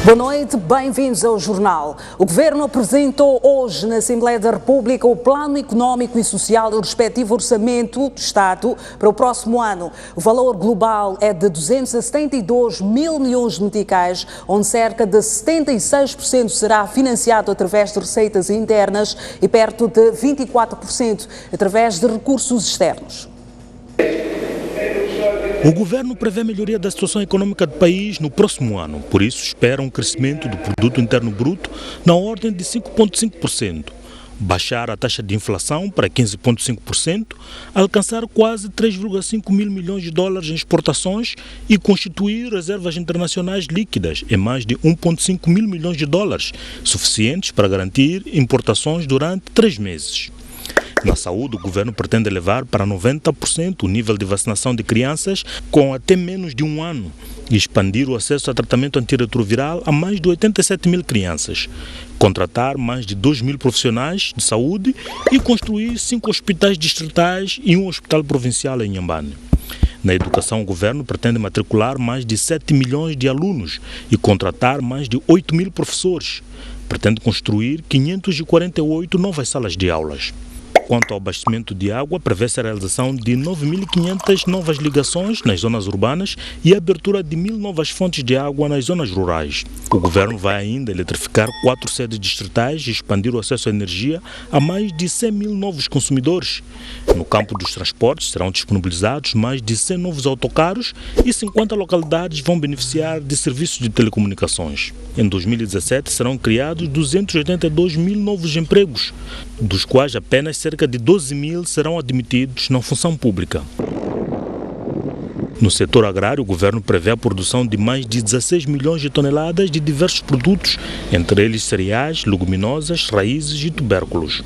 Boa noite, bem-vindos ao Jornal. O Governo apresentou hoje na Assembleia da República o Plano Económico e Social e o respectivo Orçamento do Estado para o próximo ano. O valor global é de 272 mil milhões de meticais, onde cerca de 76% será financiado através de receitas internas e perto de 24% através de recursos externos. O governo prevê melhoria da situação econômica do país no próximo ano, por isso espera um crescimento do produto interno bruto na ordem de 5,5%, baixar a taxa de inflação para 15,5%, alcançar quase 3,5 mil milhões de dólares em exportações e constituir reservas internacionais líquidas em mais de 1,5 mil milhões de dólares, suficientes para garantir importações durante 3 meses. Na saúde, o governo pretende elevar para 90% o nível de vacinação de crianças com até menos de 1 ano e expandir o acesso a tratamento antirretroviral a mais de 87 mil crianças, contratar mais de 2 mil profissionais de saúde e construir 5 hospitais distritais e um hospital provincial em Inhambane. Na educação, o governo pretende matricular mais de 7 milhões de alunos e contratar mais de 8 mil professores. Pretende construir 548 novas salas de aulas. Quanto ao abastecimento de água, prevê-se a realização de 9.500 novas ligações nas zonas urbanas e a abertura de 1.000 novas fontes de água nas zonas rurais. O governo vai ainda eletrificar 4 sedes distritais e expandir o acesso à energia a mais de 100 mil novos consumidores. No campo dos transportes, serão disponibilizados mais de 100 novos autocarros e 50 localidades vão beneficiar de serviços de telecomunicações. Em 2017, serão criados 282 mil novos empregos, dos quais apenas cerca de 12 mil serão admitidos na função pública. No setor agrário, o governo prevê a produção de mais de 16 milhões de toneladas de diversos produtos, entre eles cereais, leguminosas, raízes e tubérculos.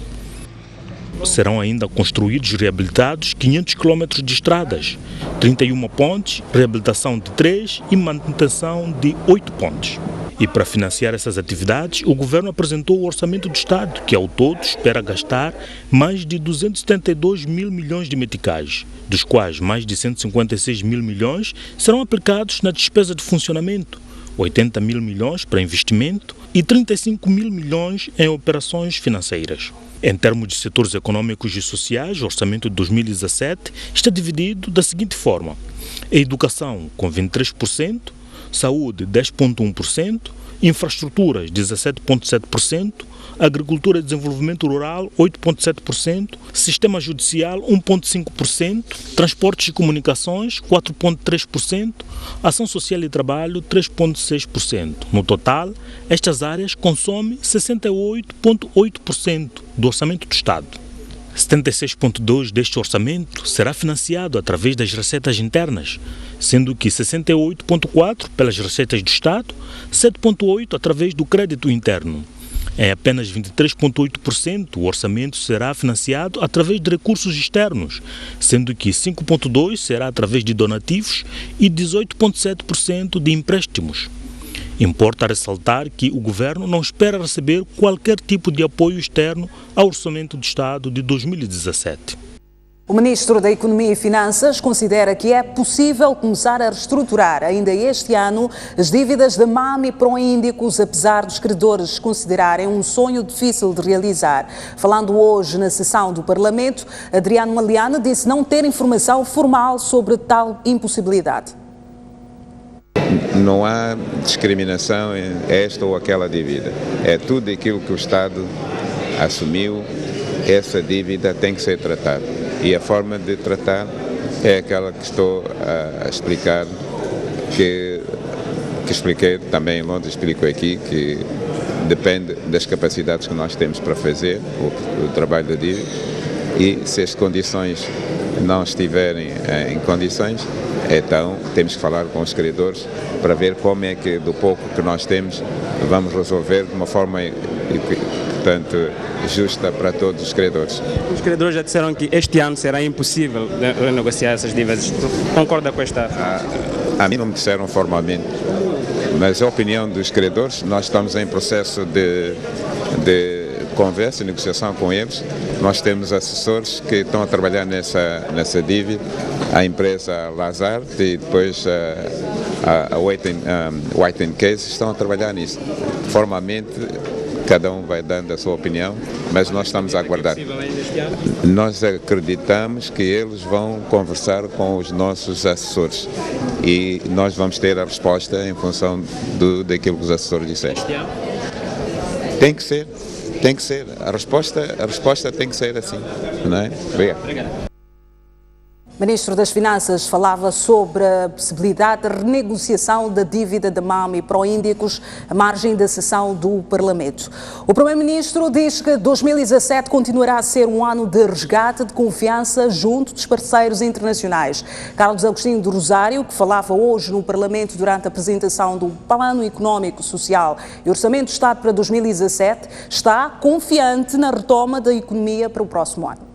Serão ainda construídos e reabilitados 500 quilômetros de estradas, 31 pontes, reabilitação de 3 e manutenção de 8 pontes. E para financiar essas atividades, o governo apresentou o Orçamento do Estado, que ao todo espera gastar mais de 272 mil milhões de meticais, dos quais mais de 156 mil milhões serão aplicados na despesa de funcionamento, 80 mil milhões para investimento e 35 mil milhões em operações financeiras. Em termos de setores econômicos e sociais, o orçamento de 2017 está dividido da seguinte forma: a educação com 23%, saúde 10,1%, infraestruturas 17,7%, agricultura e desenvolvimento rural 8,7%, sistema judicial 1,5%, transportes e comunicações 4,3%, ação social e trabalho 3,6%. No total, estas áreas consomem 68,8% do orçamento do Estado. 76,2% deste orçamento será financiado através das receitas internas, sendo que 68,4% pelas receitas do Estado, 7,8% através do crédito interno. Em apenas 23,8% o orçamento será financiado através de recursos externos, sendo que 5,2% será através de donativos e 18,7% de empréstimos. Importa ressaltar que o governo não espera receber qualquer tipo de apoio externo ao Orçamento do Estado de 2017. O Ministro da Economia e Finanças considera que é possível começar a reestruturar ainda este ano as dívidas da MAM e Proíndicos, apesar dos credores considerarem um sonho difícil de realizar. Falando hoje na sessão do Parlamento, Adriano Maliana disse não ter informação formal sobre tal impossibilidade. Não há discriminação em esta ou aquela dívida. É tudo aquilo que o Estado assumiu, essa dívida tem que ser tratada. E a forma de tratar é aquela que estou a explicar, que expliquei também em Londres, explico aqui, que depende das capacidades que nós temos para fazer o trabalho da dívida, e se as condições não estiverem em condições, então temos que falar com os credores para ver como é que, do pouco que nós temos, vamos resolver de uma forma, portanto, justa para todos os credores. Os credores já disseram que este ano será impossível renegociar essas dívidas. Concorda com esta? A mim não me disseram formalmente, mas a opinião dos credores, nós estamos em processo de conversa e negociação com eles. Nós temos assessores que estão a trabalhar nessa dívida, a empresa Lazard e depois a White Case estão a trabalhar nisso. Formalmente, cada um vai dando a sua opinião, mas nós estamos a aguardar. Nós acreditamos que eles vão conversar com os nossos assessores e nós vamos ter a resposta em função daquilo que os assessores disseram. Tem que ser. A resposta tem que ser assim, não é? Obrigado. O Ministro das Finanças falava sobre a possibilidade de renegociação da dívida da MAM e Proíndicos à margem da sessão do Parlamento. O Primeiro-Ministro diz que 2017 continuará a ser um ano de resgate de confiança junto dos parceiros internacionais. Carlos Agostinho do Rosário, que falava hoje no Parlamento durante a apresentação do Plano Económico, Social e Orçamento do Estado para 2017, está confiante na retoma da economia para o próximo ano.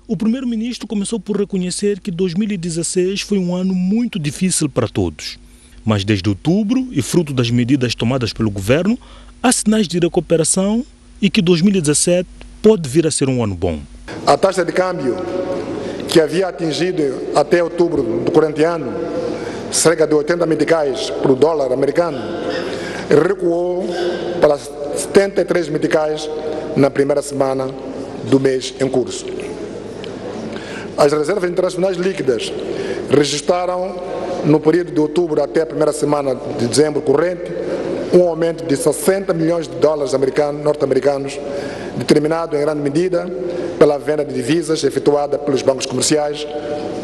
O primeiro-ministro começou por reconhecer que 2016 foi um ano muito difícil para todos. Mas desde outubro, e fruto das medidas tomadas pelo governo, há sinais de recuperação e que 2017 pode vir a ser um ano bom. A taxa de câmbio, que havia atingido até outubro do corrente ano cerca de 80 meticais por dólar americano, recuou para 73 meticais na primeira semana do mês em curso. As reservas internacionais líquidas registraram, no período de outubro até a primeira semana de dezembro corrente, um aumento de 60 milhões de dólares norte-americanos, determinado em grande medida pela venda de divisas efetuada pelos bancos comerciais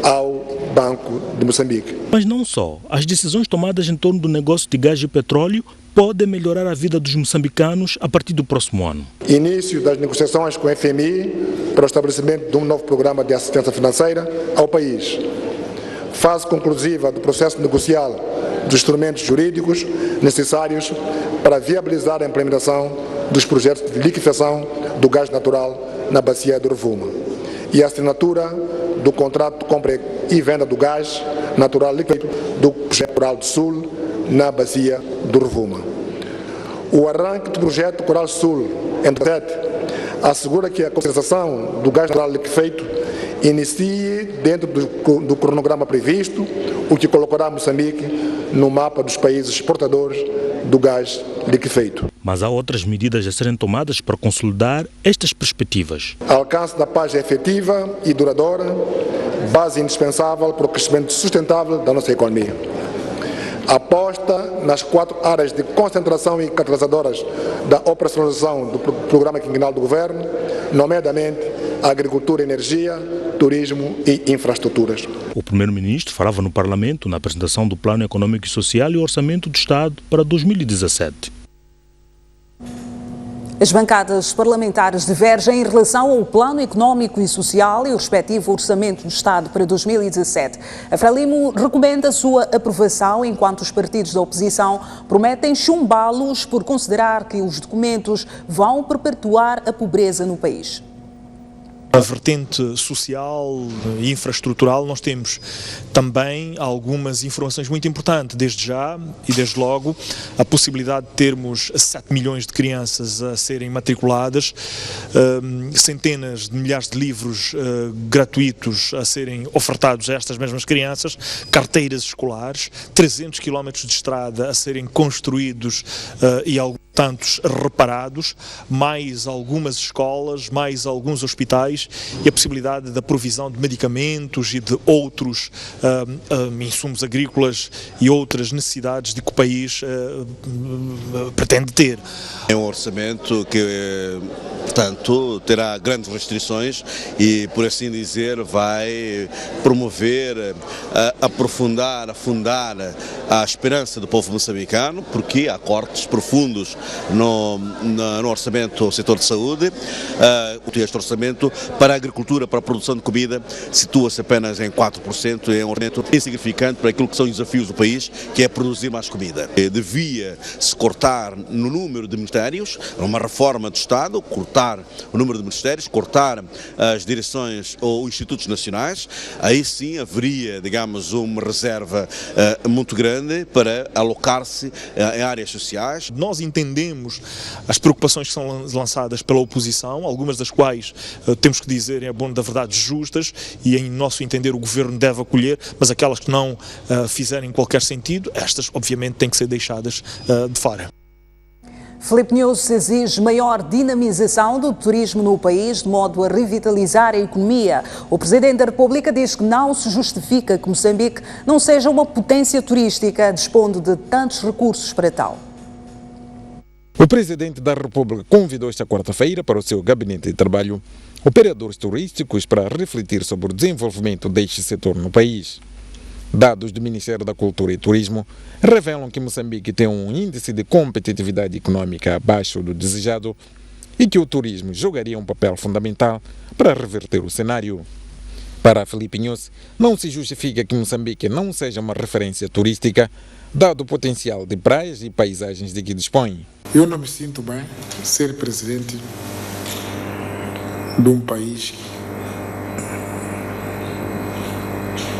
ao Banco de Moçambique. Mas não só. As decisões tomadas em torno do negócio de gás e petróleo podem melhorar a vida dos moçambicanos a partir do próximo ano. Início das negociações com o FMI para o estabelecimento de um novo programa de assistência financeira ao país. Fase conclusiva do processo negocial dos instrumentos jurídicos necessários para viabilizar a implementação dos projetos de liquefação do gás natural na bacia do Rovuma e a assinatura do contrato de compra e venda do gás natural líquido do projeto Coral do Sul na bacia do Rovuma. O arranque do projeto Coral Sul em 2017 assegura que a comercialização do gás natural liquefeito inicie dentro do cronograma previsto, o que colocará Moçambique no mapa dos países exportadores do gás liquefeito. Mas há outras medidas a serem tomadas para consolidar estas perspectivas. Alcance da paz efetiva e duradoura, base indispensável para o crescimento sustentável da nossa economia. Aposta nas 4 áreas de concentração e catalisadoras da operacionalização do programa quinquenal do Governo, nomeadamente a agricultura, energia, turismo e infraestruturas. O primeiro-ministro falava no Parlamento na apresentação do Plano Económico e Social e Orçamento do Estado para 2017. As bancadas parlamentares divergem em relação ao Plano Económico e Social e o respectivo Orçamento do Estado para 2017. A Frelimo recomenda a sua aprovação, enquanto os partidos da oposição prometem chumbá-los por considerar que os documentos vão perpetuar a pobreza no país. A vertente social e infraestrutural, nós temos também algumas informações muito importantes, desde já e desde logo, a possibilidade de termos 7 milhões de crianças a serem matriculadas, centenas de milhares de livros gratuitos a serem ofertados a estas mesmas crianças, carteiras escolares, 300 quilómetros de estrada a serem construídos e tantos reparados, mais algumas escolas, mais alguns hospitais e a possibilidade da provisão de medicamentos e de outros insumos agrícolas e outras necessidades de que o país pretende ter. É um orçamento que, portanto, terá grandes restrições e, por assim dizer, vai promover, aprofundar, afundar a esperança do povo moçambicano, porque há cortes profundos no orçamento do setor de saúde. Este orçamento para a agricultura, para a produção de comida, situa-se apenas em 4%, é um orçamento insignificante para aquilo que são os desafios do país, que é produzir mais comida. Devia-se cortar no número de ministérios, uma reforma do Estado, cortar cortar o número de ministérios, cortar as direções ou institutos nacionais, aí sim haveria, digamos, uma reserva muito grande para alocar-se em áreas sociais. Nós entendemos as preocupações que são lançadas pela oposição, algumas das quais temos que dizer, é bom da verdade, justas, e em nosso entender o Governo deve acolher, mas aquelas que não fizerem qualquer sentido, estas obviamente têm que ser deixadas de fora. Filipe News exige maior dinamização do turismo no país, de modo a revitalizar a economia. O Presidente da República diz que não se justifica que Moçambique não seja uma potência turística, dispondo de tantos recursos para tal. O Presidente da República convidou esta quarta-feira para o seu gabinete de trabalho operadores turísticos para refletir sobre o desenvolvimento deste setor no país. Dados do Ministério da Cultura e Turismo revelam que Moçambique tem um índice de competitividade econômica abaixo do desejado e que o turismo jogaria um papel fundamental para reverter o cenário. Para Filipe News, não se justifica que Moçambique não seja uma referência turística, dado o potencial de praias e paisagens de que dispõe. Eu não me sinto bem ser presidente de um país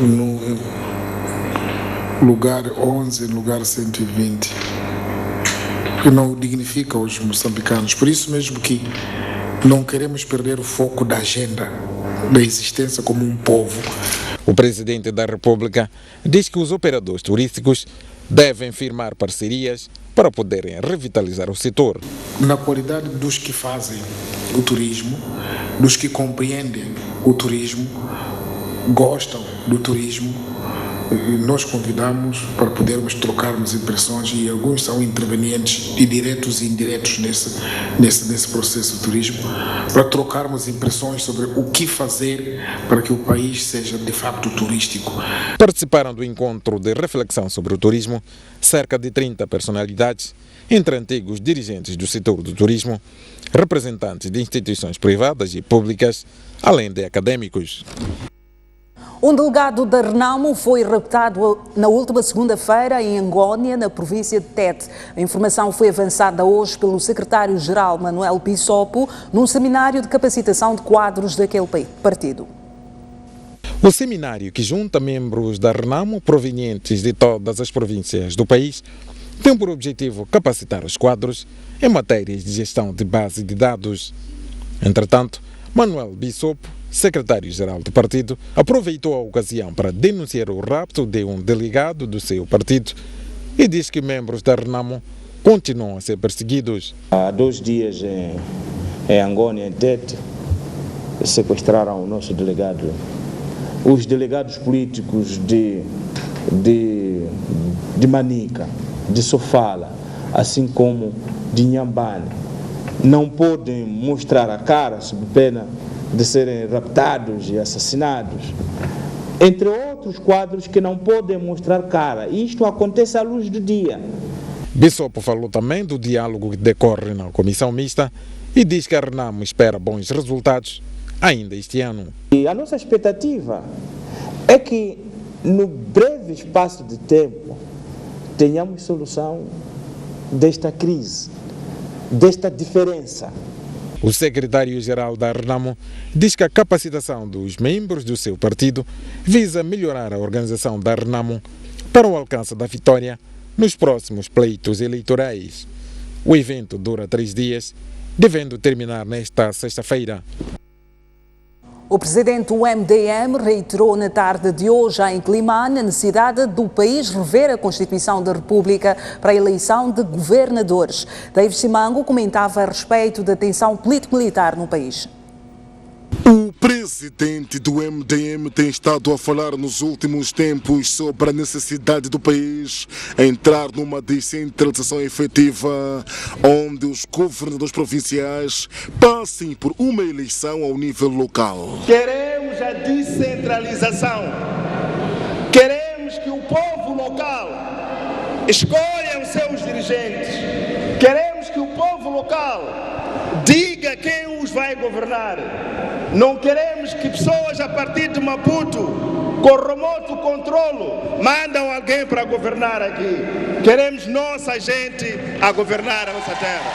no lugar 11, lugar 120, que não dignifica os moçambicanos. Por isso mesmo que não queremos perder o foco da agenda, da existência como um povo. O Presidente da República diz que os operadores turísticos devem firmar parcerias para poderem revitalizar o setor. Na qualidade dos que fazem o turismo, dos que compreendem o turismo, gostam do turismo, nós convidamos para podermos trocarmos impressões, e alguns são intervenientes e diretos e indiretos nesse processo de turismo, para trocarmos impressões sobre o que fazer para que o país seja de facto turístico. Participaram do encontro de reflexão sobre o turismo cerca de 30 personalidades, entre antigos dirigentes do setor do turismo, representantes de instituições privadas e públicas, além de académicos. Um delegado da Renamo foi raptado na última segunda-feira em Angônia, na província de Tete. A informação foi avançada hoje pelo secretário-geral Manuel Bissopo num seminário de capacitação de quadros daquele partido. O seminário, que junta membros da Renamo provenientes de todas as províncias do país, tem por objetivo capacitar os quadros em matérias de gestão de base de dados. Entretanto, Manuel Bissopo, secretário-geral do partido, aproveitou a ocasião para denunciar o rapto de um delegado do seu partido e diz que membros da Renamo continuam a ser perseguidos. Há 2 dias em Angônia, em Tete, sequestraram o nosso delegado. Os delegados políticos de Manica, de Sofala, assim como de Inhambane, não podem mostrar a cara sob pena de serem raptados e assassinados, entre outros quadros que não podem mostrar cara. Isto acontece à luz do dia. Bissopo falou também do diálogo que decorre na comissão mista e diz que a Renamo espera bons resultados ainda este ano. E a nossa expectativa é que no breve espaço de tempo tenhamos solução desta crise, desta diferença. O secretário-geral da Renamo diz que a capacitação dos membros do seu partido visa melhorar a organização da Renamo para o alcance da vitória nos próximos pleitos eleitorais. O evento dura 3 dias, devendo terminar nesta sexta-feira. O presidente do MDM reiterou na tarde de hoje em Climane a necessidade do país rever a Constituição da República para a eleição de governadores. David Simango comentava a respeito da tensão político-militar no país. O presidente do MDM tem estado a falar nos últimos tempos sobre a necessidade do país entrar numa descentralização efetiva, onde os governadores provinciais passem por uma eleição ao nível local. Queremos a descentralização. Queremos que o povo local escolha os seus dirigentes. Queremos que o povo local diga quem os vai governar. Não queremos que pessoas a partir de Maputo, com remoto controlo, mandam alguém para governar aqui. Queremos nossa gente a governar a nossa terra.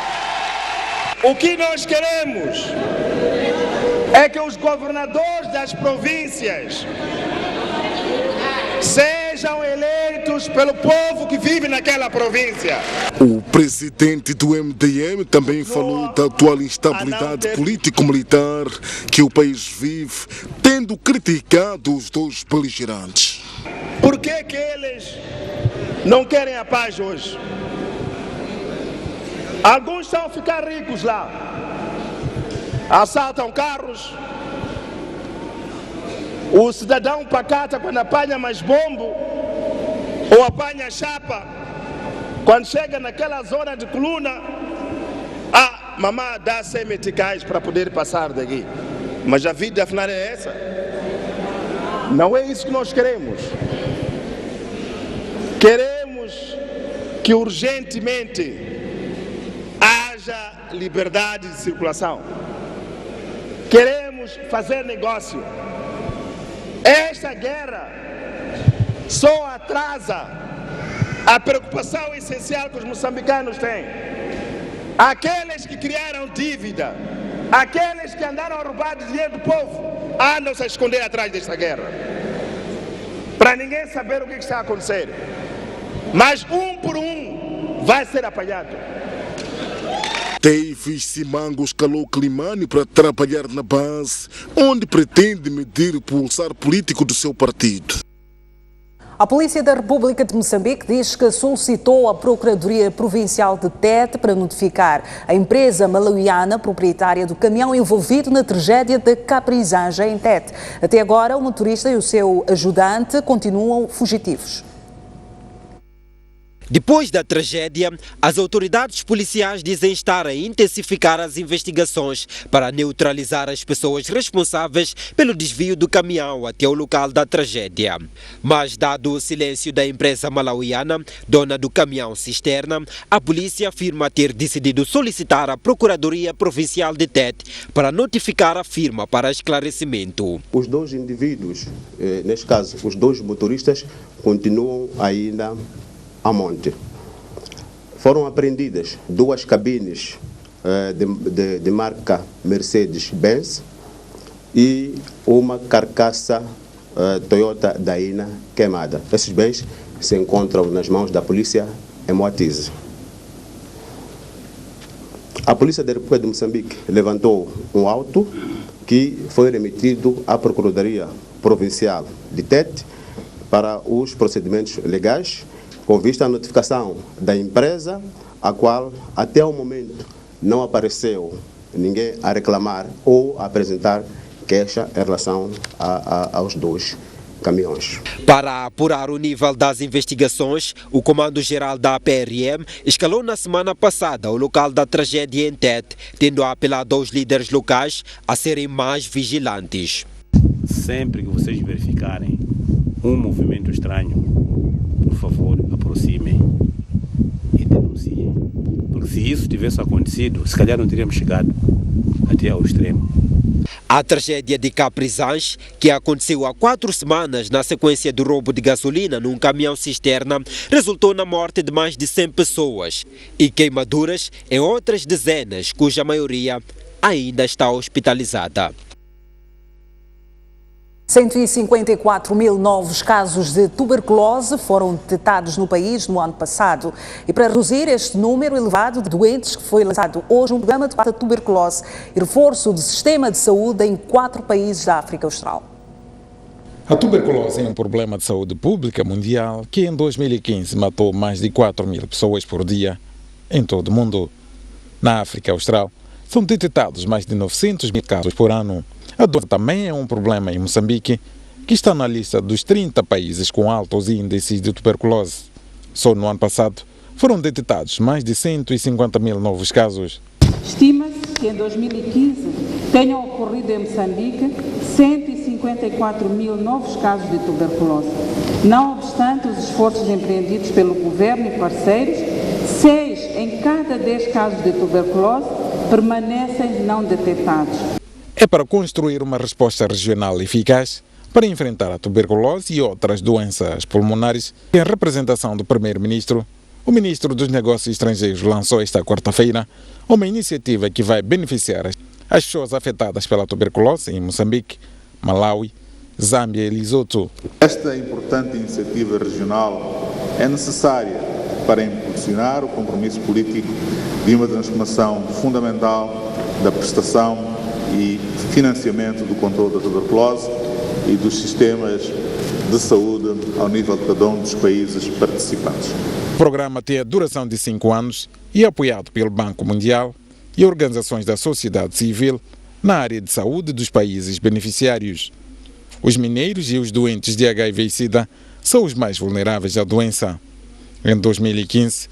O que nós queremos é que os governadores das províncias sejam eleitos pelo povo que vive naquela província. O presidente do MDM também falou da atual instabilidade político-militar que o país vive, tendo criticado os dois beligerantes. Por que eles não querem a paz hoje? Alguns estão a ficar ricos lá, assaltam carros. O cidadão pacata, quando apanha mais bombo ou apanha chapa, quando chega naquela zona de coluna, mamãe dá 100 meticais para poder passar daqui. Mas a vida afinal é essa? Não é isso que nós queremos. Queremos que urgentemente haja liberdade de circulação. Queremos fazer negócio. Esta guerra só atrasa a preocupação essencial que os moçambicanos têm. Aqueles que criaram dívida, aqueles que andaram a roubar dinheiro do povo, andam-se a esconder atrás desta guerra, para ninguém saber o que está a acontecer. Mas um por um vai ser apanhado. Davis Simango escalou Climane para trabalhar na base, onde pretende medir o pulsar político do seu partido. A Polícia da República de Moçambique diz que solicitou à Procuradoria Provincial de Tete para notificar a empresa malauiana proprietária do caminhão envolvido na tragédia da caprizagem em Tete. Até agora, o motorista e o seu ajudante continuam fugitivos. Depois da tragédia, as autoridades policiais dizem estar a intensificar as investigações para neutralizar as pessoas responsáveis pelo desvio do caminhão até o local da tragédia. Mas, dado o silêncio da empresa malauiana, dona do caminhão cisterna, a polícia afirma ter decidido solicitar à Procuradoria Provincial de Tete para notificar a firma para esclarecimento. Os dois indivíduos, neste caso os dois motoristas, continuam ainda a monte. Foram apreendidas 2 cabines de marca Mercedes-Benz e uma carcaça Toyota Daina queimada. Esses bens se encontram nas mãos da polícia em Moatize. A Polícia da República de Moçambique levantou um auto que foi remetido à Procuradoria Provincial de Tete para os procedimentos legais, com vista à notificação da empresa, a qual até o momento não apareceu ninguém a reclamar ou a apresentar queixa em relação aos 2 caminhões. Para apurar o nível das investigações, o Comando-Geral da PRM escalou na semana passada o local da tragédia em Tete, tendo apelado aos líderes locais a serem mais vigilantes. Sempre que vocês verificarem um movimento estranho, por favor, aproximem e denunciem. Porque se isso tivesse acontecido, se calhar não teríamos chegado até ao extremo. A tragédia de Caprizage, que aconteceu há 4 semanas na sequência do roubo de gasolina num caminhão cisterna, resultou na morte de mais de 100 pessoas e queimaduras em outras dezenas, cuja maioria ainda está hospitalizada. 154 mil novos casos de tuberculose foram detectados no país no ano passado. E para reduzir este número elevado de doentes, foi lançado hoje um programa de combate à tuberculose e reforço do sistema de saúde em 4 países da África Austral. A tuberculose é um problema de saúde pública mundial que em 2015 matou mais de 4 mil pessoas por dia em todo o mundo. Na África Austral, são detectados mais de 900 mil casos por ano. A doença também é um problema em Moçambique, que está na lista dos 30 países com altos índices de tuberculose. Só no ano passado foram detectados mais de 150 mil novos casos. Estima-se que em 2015 tenham ocorrido em Moçambique 154 mil novos casos de tuberculose. Não obstante os esforços empreendidos pelo governo e parceiros, 6 em cada 10 casos de tuberculose permanecem não detectados. É para construir uma resposta regional eficaz para enfrentar a tuberculose e outras doenças pulmonares que, em representação do Primeiro-Ministro, o Ministro dos Negócios Estrangeiros lançou esta quarta-feira uma iniciativa que vai beneficiar as pessoas afetadas pela tuberculose em Moçambique, Malawi, Zâmbia e Lesoto. Esta importante iniciativa regional é necessária para impulsionar o compromisso político de uma transformação fundamental da prestação e financiamento do controle da tuberculose e dos sistemas de saúde ao nível de cada um dos países participantes. O programa tem a duração de 5 anos e é apoiado pelo Banco Mundial e organizações da sociedade civil na área de saúde dos países beneficiários. Os mineiros e os doentes de HIV e SIDA são os mais vulneráveis à doença. Em 2015,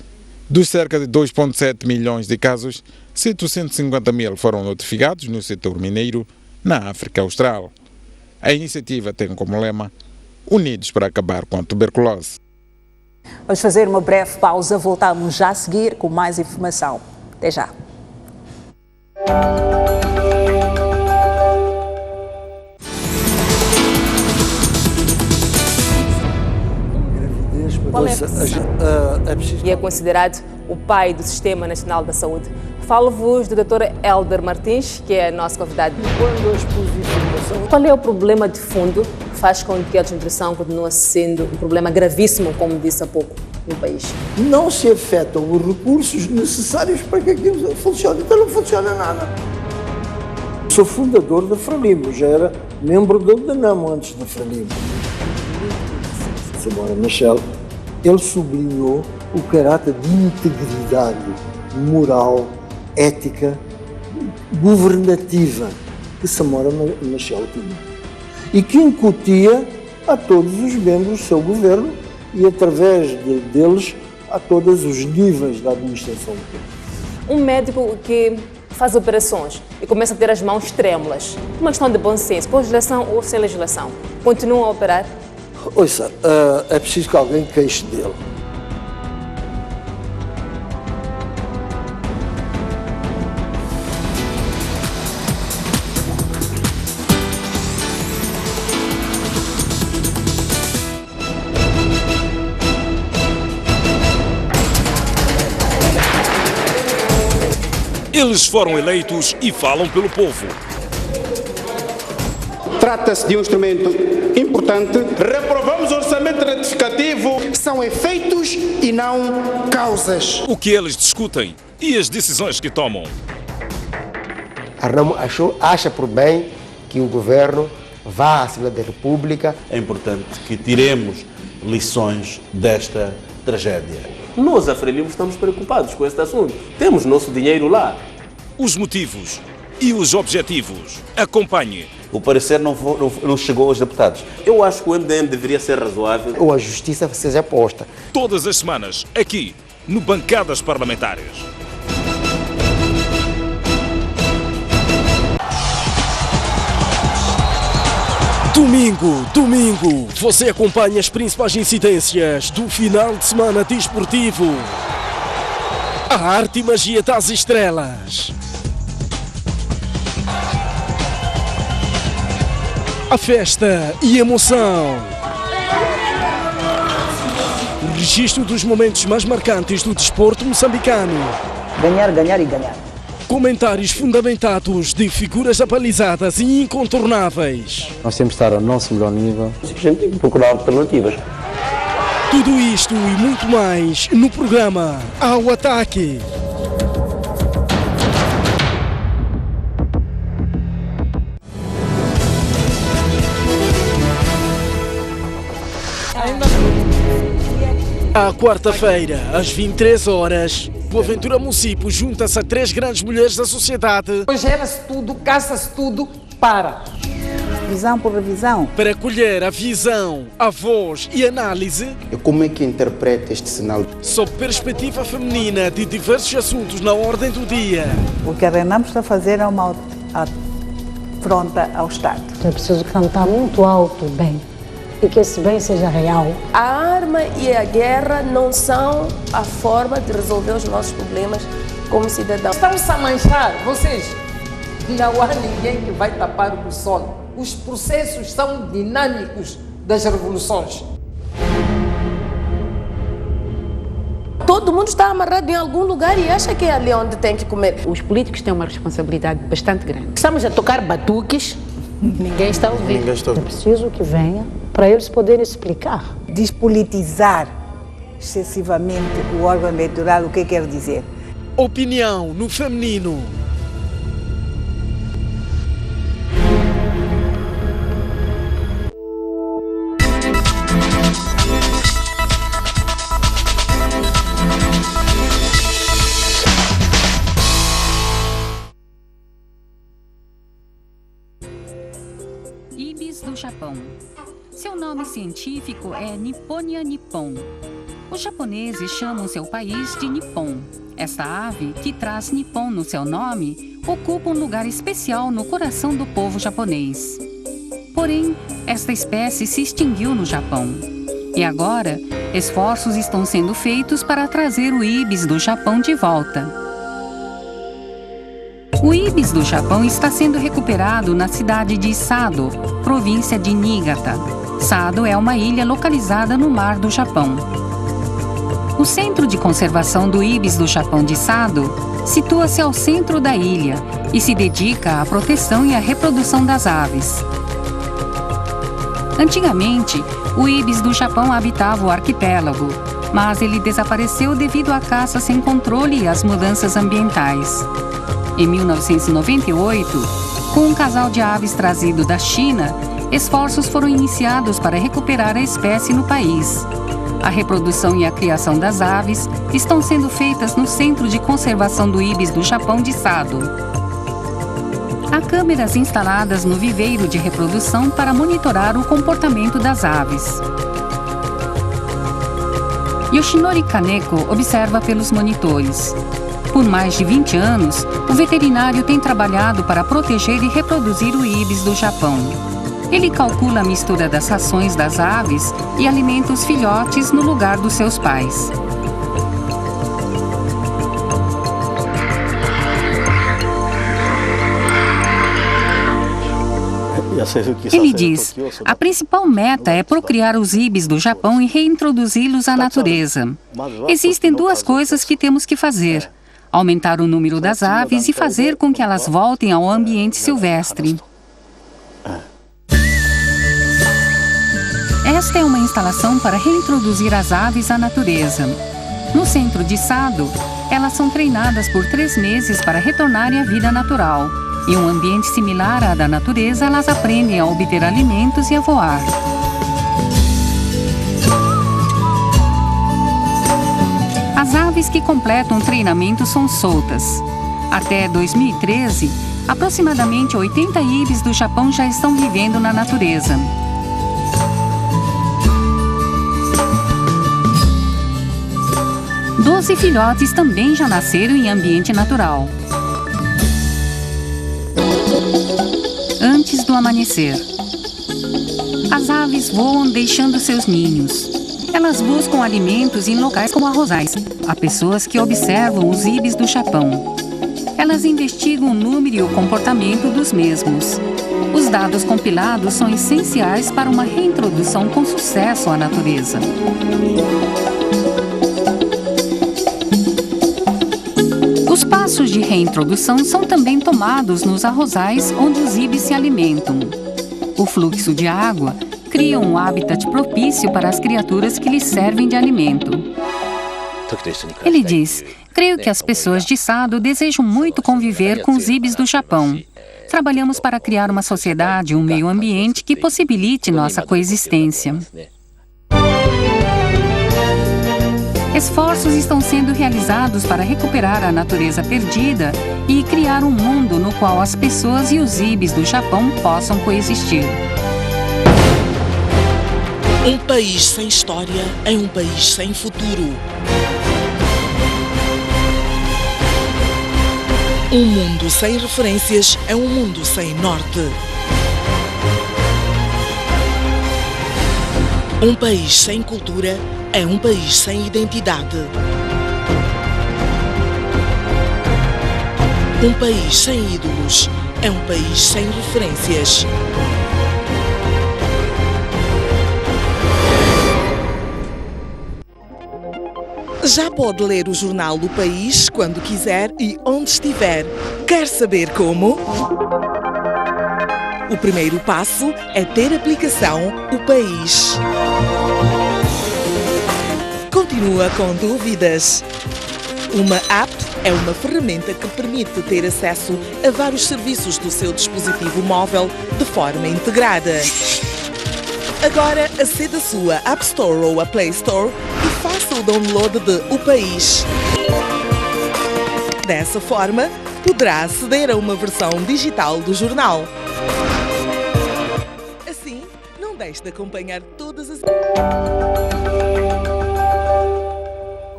dos cerca de 2,7 milhões de casos, 750 mil foram notificados no setor mineiro, na África Austral. A iniciativa tem como lema Unidos para acabar com a tuberculose. Vamos fazer uma breve pausa, voltamos já a seguir com mais informação. Até já. Qual é é considerado o pai do Sistema Nacional da Saúde. Falo-vos do Dr. Hélder Martins, que é nosso convidado. Qual é o problema de fundo que faz com que a desnutrição continue sendo um problema gravíssimo, como disse há pouco, no país? Não se afetam os recursos necessários para que aquilo funcione, então não funciona nada. Sou fundador da Frelimo, já era membro da Danamo antes da Frelimo. Samora Machel, ele sublinhou o caráter de integridade moral, ética, governativa que Samora Machel tinha e que incutia a todos os membros do seu governo e, através deles, a todos os níveis da administração pública. Um médico que faz operações e começa a ter as mãos trêmulas, uma questão de bom senso, com legislação ou sem legislação, continua a operar? Ouça, é preciso que alguém queixe dele. Eles foram eleitos e falam pelo povo. Trata-se de um instrumento importante. Reprovamos o orçamento retificativo. São efeitos e não causas. O que eles discutem e as decisões que tomam. A Renamo acha por bem que o governo vá à Assembleia da República. É importante que tiremos lições desta tragédia. Nós, a Frelimo, estamos preocupados com este assunto. Temos nosso dinheiro lá. Os motivos e os objetivos. Acompanhe. O parecer não chegou aos deputados. Eu acho que o MDM deveria ser razoável. Ou a justiça seja posta. Todas as semanas, aqui, no Bancadas Parlamentares. Domingo, você acompanha as principais incidências do final de semana desportivo. A arte e magia das estrelas. A festa e emoção. O registro dos momentos mais marcantes do desporto moçambicano. Ganhar, ganhar e ganhar. Comentários fundamentados de figuras apalizadas e incontornáveis. Nós temos que estar ao nosso melhor nível. A gente tem que procurar alternativas. Tudo isto e muito mais no programa Ao Ataque. À quarta-feira, às 23 horas, o Aventura Município junta-se a 3 grandes mulheres da sociedade. Gera-se tudo, caça-se tudo, para. Visão por revisão. Para colher a visão, a voz e análise. E como é que interpreta este sinal? Sob perspectiva feminina de diversos assuntos na ordem do dia. O que a Renamo está a fazer é uma afronta ao Estado. É preciso cantar muito alto, bem. E que esse bem seja real. A arma e a guerra não são a forma de resolver os nossos problemas como cidadãos. Estão-se a manchar, vocês. Não há ninguém que vai tapar o sol. Os processos são dinâmicos das revoluções. Todo mundo está amarrado em algum lugar e acha que é ali onde tem que comer. Os políticos têm uma responsabilidade bastante grande. Estamos a tocar batuques, ninguém está ouvindo. É preciso que venha para eles poderem explicar. Despolitizar excessivamente o órgão eleitoral, o que quer dizer? Opinião no feminino. Ibis do Japão. Seu nome científico é Nipponia nippon. Os japoneses chamam seu país de Nippon. Esta ave, que traz Nippon no seu nome, ocupa um lugar especial no coração do povo japonês. Porém, esta espécie se extinguiu no Japão. E agora, esforços estão sendo feitos para trazer o ibis do Japão de volta. O ibis do Japão está sendo recuperado na cidade de Sado, província de Niigata. Sado é uma ilha localizada no mar do Japão. O Centro de Conservação do Ibis do Japão de Sado situa-se ao centro da ilha e se dedica à proteção e à reprodução das aves. Antigamente, o ibis do Japão habitava o arquipélago, mas ele desapareceu devido à caça sem controle e às mudanças ambientais. Em 1998, com um casal de aves trazido da China, esforços foram iniciados para recuperar a espécie no país. A reprodução e a criação das aves estão sendo feitas no Centro de Conservação do Ibis do Japão de Sado. Há câmeras instaladas no viveiro de reprodução para monitorar o comportamento das aves. Yoshinori Kaneko observa pelos monitores. Por mais de 20 anos, o veterinário tem trabalhado para proteger e reproduzir o ibis do Japão. Ele calcula a mistura das rações das aves e alimenta os filhotes no lugar dos seus pais. Ele diz: a principal meta é procriar os ibis do Japão e reintroduzi-los à natureza. Existem duas coisas que temos que fazer: aumentar o número das aves e fazer com que elas voltem ao ambiente silvestre. Esta é uma instalação para reintroduzir as aves à natureza. No centro de Sado, elas são treinadas por 3 meses para retornarem à vida natural. Em um ambiente similar à da natureza, elas aprendem a obter alimentos e a voar. As aves que completam o treinamento são soltas. Até 2013, aproximadamente 80 ibis do Japão já estão vivendo na natureza. Doze filhotes também já nasceram em ambiente natural. Antes do amanhecer, as aves voam deixando seus ninhos. Elas buscam alimentos em locais como arrozais. Há pessoas que observam os ibis do Japão. Elas investigam o número e o comportamento dos mesmos. Os dados compilados são essenciais para uma reintrodução com sucesso à natureza. Os passos de reintrodução são também tomados nos arrozais onde os ibis se alimentam. O fluxo de água cria um habitat propício para as criaturas que lhes servem de alimento. Ele diz: creio que as pessoas de Sado desejam muito conviver com os ibis do Japão. Trabalhamos para criar uma sociedade e um meio ambiente que possibilite nossa coexistência. Esforços estão sendo realizados para recuperar a natureza perdida e criar um mundo no qual as pessoas e os ibis do Japão possam coexistir. Um país sem história é um país sem futuro. Um mundo sem referências é um mundo sem norte. Um país sem cultura é um país sem identidade. Um país sem ídolos é um país sem referências. Já pode ler o jornal O País quando quiser e onde estiver. Quer saber como? O primeiro passo é ter a aplicação O País. Continua com dúvidas? Uma app é uma ferramenta que permite ter acesso a vários serviços do seu dispositivo móvel de forma integrada. Agora aceda à sua App Store ou a Play Store e faça o download de O País. Dessa forma, poderá aceder a uma versão digital do jornal. Assim, não deixe de acompanhar todas as...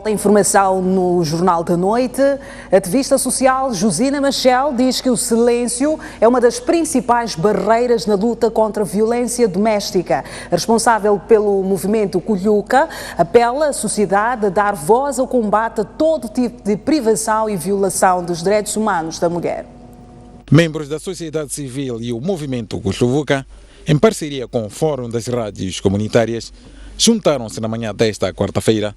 A informação no Jornal da Noite. A ativista social Josina Machel diz que o silêncio é uma das principais barreiras na luta contra a violência doméstica. A responsável pelo movimento Culhuca apela à sociedade a dar voz ao combate a todo tipo de privação e violação dos direitos humanos da mulher. Membros da sociedade civil e o movimento Culhuca, em parceria com o Fórum das Rádios Comunitárias, juntaram-se na manhã desta quarta-feira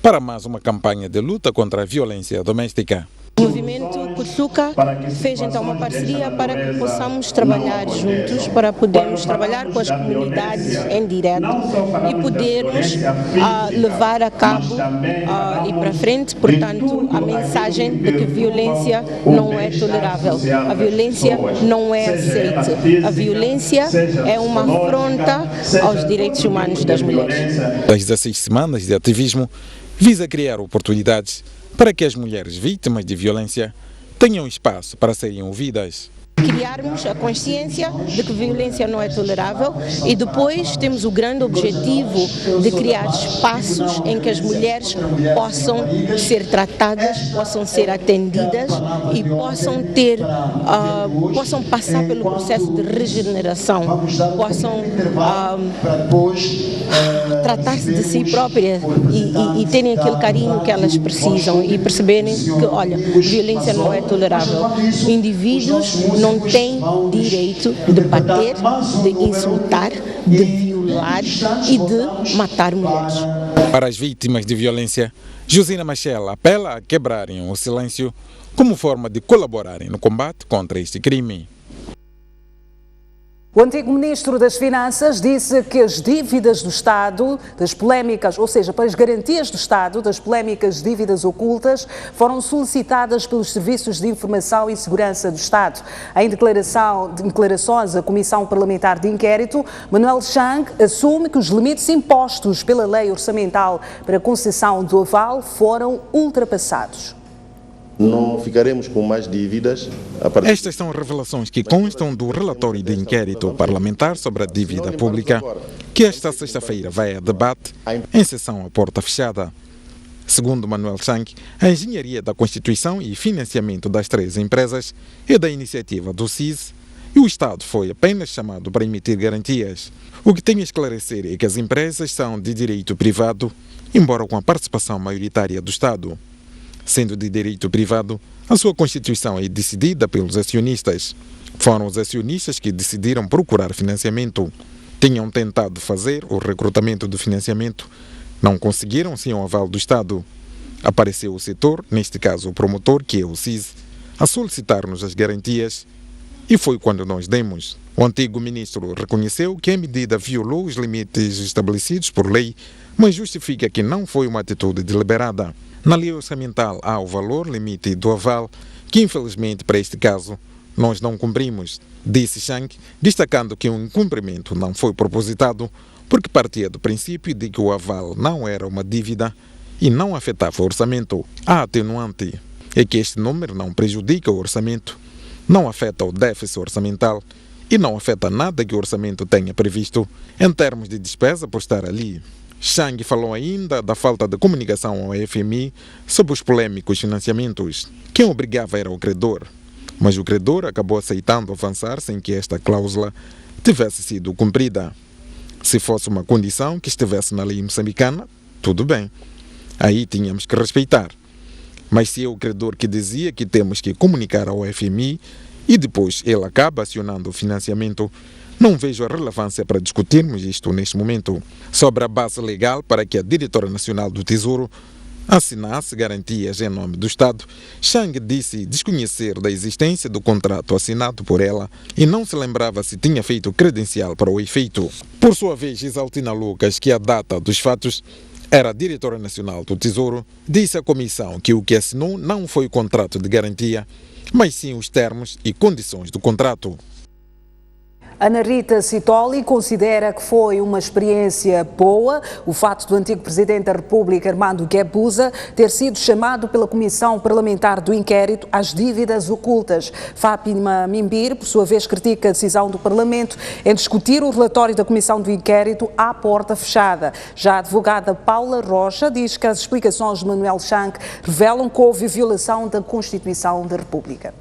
para mais uma campanha de luta contra a violência doméstica. O movimento Culhuca fez então uma parceria para que possamos trabalhar juntos, para podermos trabalhar com as comunidades em direto e podermos levar a cabo e para frente, portanto, a mensagem de que violência não é tolerável, a violência não é aceita, a violência é uma afronta aos direitos humanos das mulheres. Das 16 semanas de ativismo, visa criar oportunidades para que as mulheres vítimas de violência tenham espaço para serem ouvidas. Criarmos a consciência de que violência não é tolerável e depois temos o grande objetivo de criar espaços em que as mulheres possam ser tratadas, possam ser atendidas e possam passar pelo processo de regeneração, possam tratar-se de si próprias e terem aquele carinho que elas precisam e perceberem que, olha, violência não é tolerável. Indivíduos não têm direito de bater, de insultar, de violar e de matar mulheres. Para as vítimas de violência, Josina Machel apela a quebrarem o silêncio como forma de colaborarem no combate contra este crime. O antigo ministro das Finanças disse que as dívidas do Estado, das polémicas, ou seja, para as garantias do Estado, das polémicas dívidas ocultas, foram solicitadas pelos Serviços de Informação e Segurança do Estado. Em declarações à Comissão Parlamentar de Inquérito, Manuel Chang assume que os limites impostos pela Lei Orçamental para a concessão do aval foram ultrapassados. Não ficaremos com mais dívidas. Estas são revelações que constam do relatório de inquérito parlamentar sobre a dívida pública, que esta sexta-feira vai a debate em sessão à porta fechada. Segundo Manuel Chang, a engenharia da constituição e financiamento das 3 empresas é da iniciativa do CIS e o Estado foi apenas chamado para emitir garantias. O que tem a esclarecer é que as empresas são de direito privado, embora com a participação maioritária do Estado. Sendo de direito privado, a sua constituição é decidida pelos acionistas. Foram os acionistas que decidiram procurar financiamento. Tinham tentado fazer o recrutamento do financiamento, não conseguiram sem o aval do Estado. Apareceu o setor, neste caso o promotor, que é o CIS, a solicitar-nos as garantias e foi quando nós demos. O antigo ministro reconheceu que a medida violou os limites estabelecidos por lei, mas justifica que não foi uma atitude deliberada. Na lei orçamental há o valor limite do aval, que infelizmente para este caso nós não cumprimos, disse Chang, destacando que o incumprimento não foi propositado porque partia do princípio de que o aval não era uma dívida e não afetava o orçamento. A atenuante é que este número não prejudica o orçamento, não afeta o déficit orçamental e não afeta nada que o orçamento tenha previsto em termos de despesa por estar ali. Chang falou ainda da falta de comunicação ao FMI sobre os polêmicos financiamentos. Quem obrigava era o credor, mas o credor acabou aceitando avançar sem que esta cláusula tivesse sido cumprida. Se fosse uma condição que estivesse na lei moçambicana, tudo bem, aí tínhamos que respeitar. Mas se é o credor que dizia que temos que comunicar ao FMI e depois ele acaba acionando o financiamento, não vejo a relevância para discutirmos isto neste momento. Sobre a base legal para que a Diretora Nacional do Tesouro assinasse garantias em nome do Estado, Chang disse desconhecer da existência do contrato assinado por ela e não se lembrava se tinha feito credencial para o efeito. Por sua vez, Isaltina Lucas, que a data dos fatos era a diretora nacional do Tesouro, disse à comissão que o que assinou não foi o contrato de garantia, mas sim os termos e condições do contrato. Ana Rita Sitoli considera que foi uma experiência boa o fato do antigo Presidente da República, Armando Guebuza, ter sido chamado pela Comissão Parlamentar do Inquérito às dívidas ocultas. Fátima Mimbir, por sua vez, critica a decisão do Parlamento em discutir o relatório da Comissão do Inquérito à porta fechada. Já a advogada Paula Rocha diz que as explicações de Manuel Chang revelam que houve violação da Constituição da República.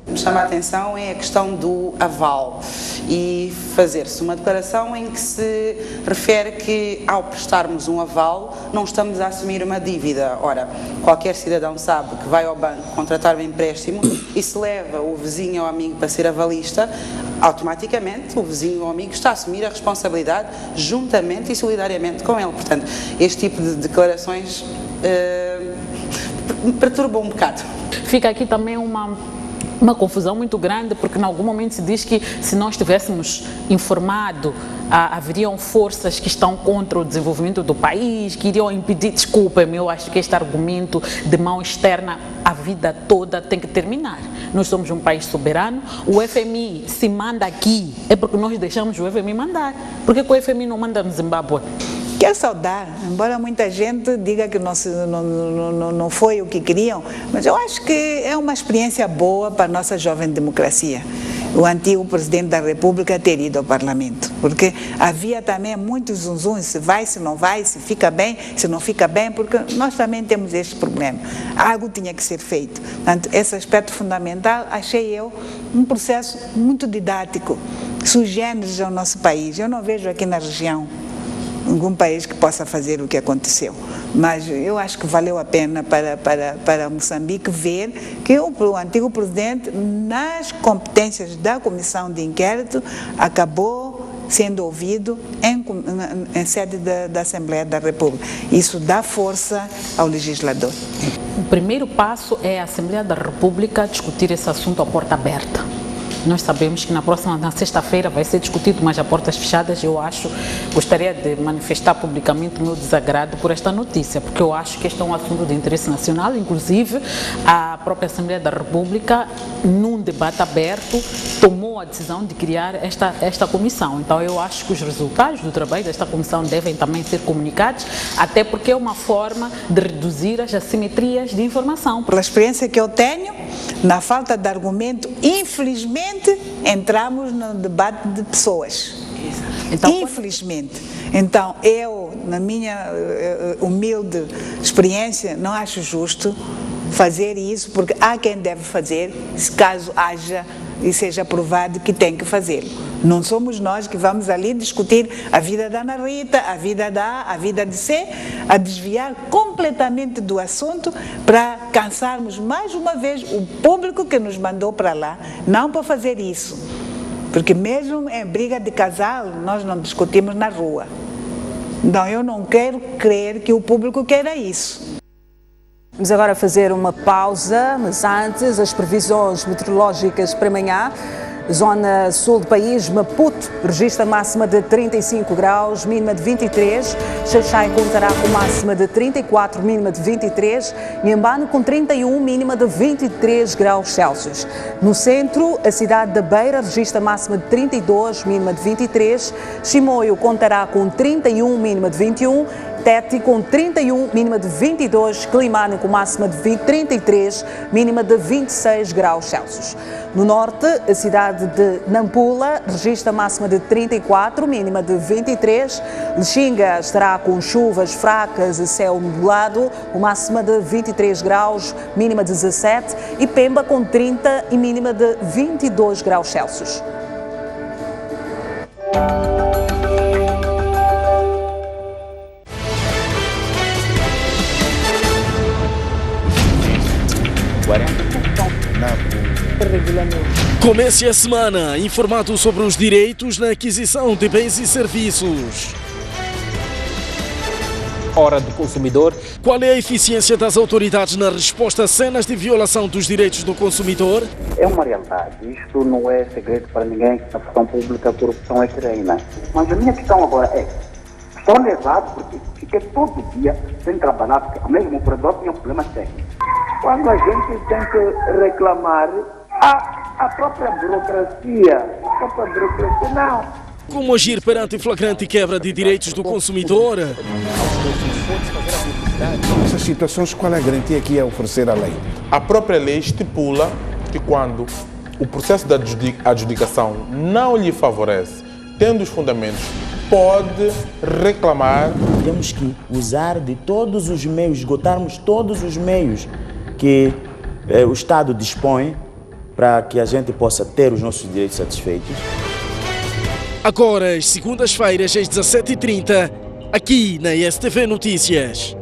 O que chama a atenção é a questão do aval e fazer-se uma declaração em que se refere que ao prestarmos um aval não estamos a assumir uma dívida. Ora, qualquer cidadão sabe que vai ao banco contratar um empréstimo e se leva o vizinho ou amigo para ser avalista, automaticamente o vizinho ou amigo está a assumir a responsabilidade juntamente e solidariamente com ele. Portanto, este tipo de declarações perturba um bocado. Fica aqui também uma confusão muito grande, porque em algum momento se diz que se nós tivéssemos informado, haveriam forças que estão contra o desenvolvimento do país, que iriam impedir. Desculpem-me, eu acho que este argumento de mão externa a vida toda tem que terminar. Nós somos um país soberano, o FMI se manda aqui, é porque nós deixamos o FMI mandar. Por que o FMI não manda no Zimbábue? Quero saudar, embora muita gente diga que não foi o que queriam, mas eu acho que é uma experiência boa para a nossa jovem democracia. O antigo Presidente da República ter ido ao Parlamento, porque havia também muitos zunzuns, se vai, se não vai, se fica bem, se não fica bem, porque nós também temos este problema. Algo tinha que ser feito. Portanto, esse aspecto fundamental, achei eu um processo muito didático, sui generis ao nosso país. Eu não vejo aqui na região algum país que possa fazer o que aconteceu. Mas eu acho que valeu a pena para Moçambique ver que o antigo presidente, nas competências da Comissão de Inquérito, acabou sendo ouvido em sede da Assembleia da República. Isso dá força ao legislador. O primeiro passo é a Assembleia da República discutir esse assunto à porta aberta. Nós sabemos que na sexta-feira vai ser discutido, mas a portas fechadas. Eu gostaria de manifestar publicamente o meu desagrado por esta notícia, porque eu acho que este é um assunto de interesse nacional. Inclusive, a própria Assembleia da República, num debate aberto, tomou a decisão de criar esta comissão. Então, eu acho que os resultados do trabalho desta comissão devem também ser comunicados, até porque é uma forma de reduzir as assimetrias de informação. Pela experiência que eu tenho, na falta de argumento, infelizmente, entramos no debate de pessoas. Então, infelizmente. Então, eu, na minha humilde experiência, não acho justo fazer isso, porque há quem deve fazer, se caso haja e seja provado que tem que fazê-lo. Não somos nós que vamos ali discutir a vida da Ana Rita, a vida da A, a vida de C, a desviar completamente do assunto para cansarmos mais uma vez o público que nos mandou para lá, não para fazer isso. Porque mesmo em briga de casal, nós não discutimos na rua. Então eu não quero crer que o público queira isso. Vamos agora fazer uma pausa, mas antes as previsões meteorológicas para amanhã. Zona sul do país, Maputo, registra máxima de 35 graus, mínima de 23. Xaixai contará com máxima de 34, mínima de 23. Inhambane com 31, mínima de 23 graus Celsius. No centro, a cidade da Beira registra máxima de 32, mínima de 23. Chimoio contará com 31, mínima de 21. Tete com 31, mínima de 22, Climane com máxima de 33, mínima de 26 graus Celsius. No norte, a cidade de Nampula registra máxima de 34, mínima de 23. Lixinga estará com chuvas fracas e céu nublado, com máxima de 23 graus, mínima de 17. E Pemba com 30 e mínima de 22 graus Celsius. Comece a semana informado sobre os direitos na aquisição de bens e serviços. hora do consumidor. Qual é a eficiência das autoridades na resposta a cenas de violação dos direitos do consumidor? É uma realidade. Isto não é segredo para ninguém. Na função pública, a corrupção é crime. Mas a minha questão agora é: estou levado porque fiquei todo dia sem trabalhar, porque o mesmo operador tinha problemas técnicos. Quando a gente tem que reclamar, a própria burocracia não. Como agir perante flagrante quebra de direitos do consumidor? Nessas situações, qual é a garantia que é oferecer a lei? A própria lei estipula que quando o processo da adjudicação não lhe favorece, tendo os fundamentos, pode reclamar. Temos que usar de todos os meios, esgotarmos todos os meios que o Estado dispõe para que a gente possa ter os nossos direitos satisfeitos. Agora, às segundas-feiras, às 17h30, aqui na STV Notícias.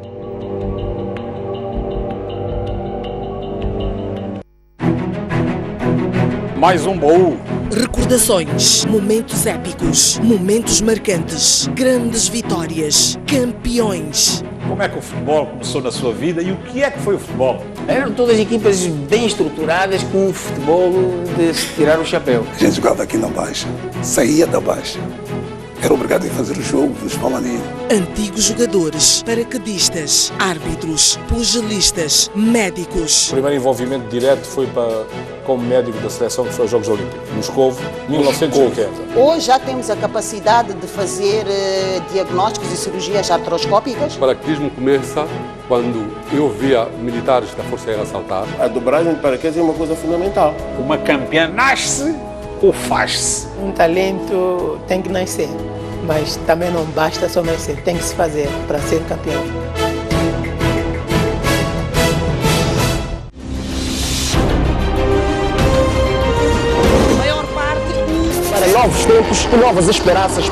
Mais um baú. Recordações, momentos épicos, momentos marcantes, grandes vitórias, campeões. Como é que o futebol começou na sua vida e o que é que foi o futebol? Eram todas equipas bem estruturadas com um futebol de se tirar o chapéu. A gente jogava aqui na Baixa, saía da Baixa. Era obrigado a fazer o jogo dos Falaninhos. Antigos jogadores, paraquedistas, árbitros, pugilistas, médicos. O primeiro envolvimento direto foi como médico da seleção, que foi aos Jogos Olímpicos, Moscovo, 1980. Hoje já temos a capacidade de fazer diagnósticos e cirurgias artroscópicas. O paraquedismo começa quando eu via militares da Força Aérea saltar. A dobragem de paraquedas é uma coisa fundamental. Uma campeã nasce ou faz-se? Um talento tem que nascer, mas também não basta só nascer, tem que se fazer para ser campeão. Para novos tempos e novas esperanças.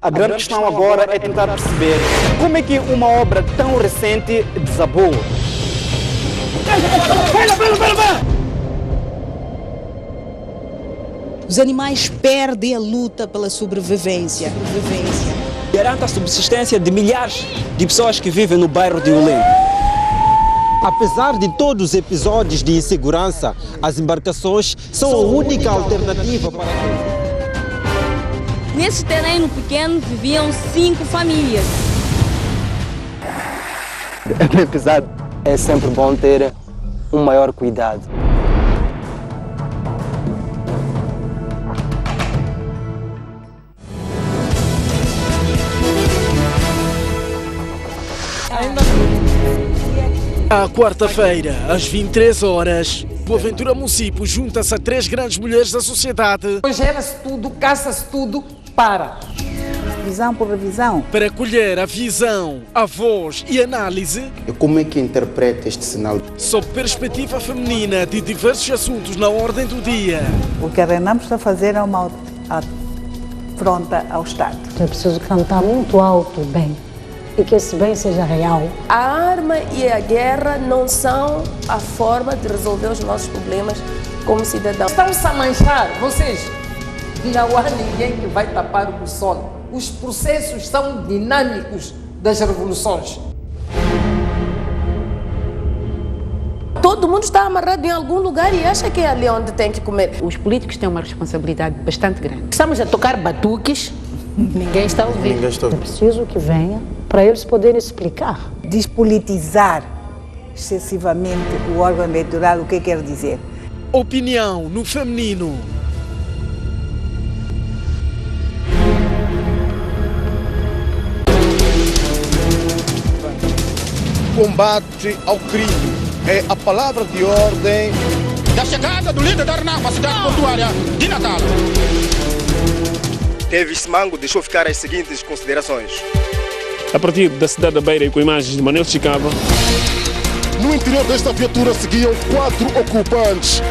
A grande questão agora é tentar perceber como é que uma obra tão recente desabou. Os animais perdem a luta pela sobrevivência. Garanta a subsistência de milhares de pessoas que vivem no bairro de Ulém. Apesar de todos os episódios de insegurança, as embarcações são a única alternativa para... Nesse terreno pequeno viviam 5 famílias. Apesar, é sempre bom ter um maior cuidado. À quarta-feira, às 23 horas, Boaventura Município junta-se a 3 grandes mulheres da sociedade. Gera-se tudo, caça-se tudo, para. Visão por revisão. Para colher a visão, a voz e análise. E como é que interpreta este sinal? Sob perspectiva feminina de diversos assuntos na ordem do dia. O que a Renamo está a fazer é uma afronta ao Estado. É preciso cantar muito alto bem. E que esse bem seja real. A arma e a guerra não são a forma de resolver os nossos problemas como cidadãos. Estão-se a manchar, vocês. Não há ninguém que vai tapar o sol. Os processos são dinâmicos das revoluções. Todo mundo está amarrado em algum lugar e acha que é ali onde tem que comer. Os políticos têm uma responsabilidade bastante grande. Estamos a tocar batuques, ninguém está a ouvir. É preciso que venha para eles poderem explicar. Despolitizar excessivamente o órgão eleitoral, o que quer dizer? Opinião no feminino. Combate ao crime é a palavra de ordem da chegada do líder da RENAM à cidade portuária de Natal. Tevis Mango deixou ficar as seguintes considerações. A partir da cidade da Beira e com imagens de Manel Chicava. No interior desta viatura seguiam 4 ocupantes.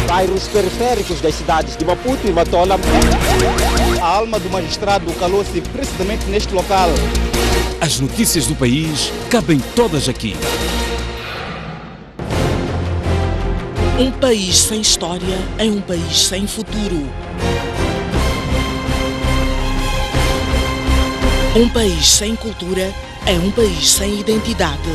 Bairros periféricos das cidades de Maputo e Matola. A alma do magistrado calou-se precisamente neste local. As notícias do país cabem todas aqui. Um país sem história é um país sem futuro. Um país sem cultura é um país sem identidade.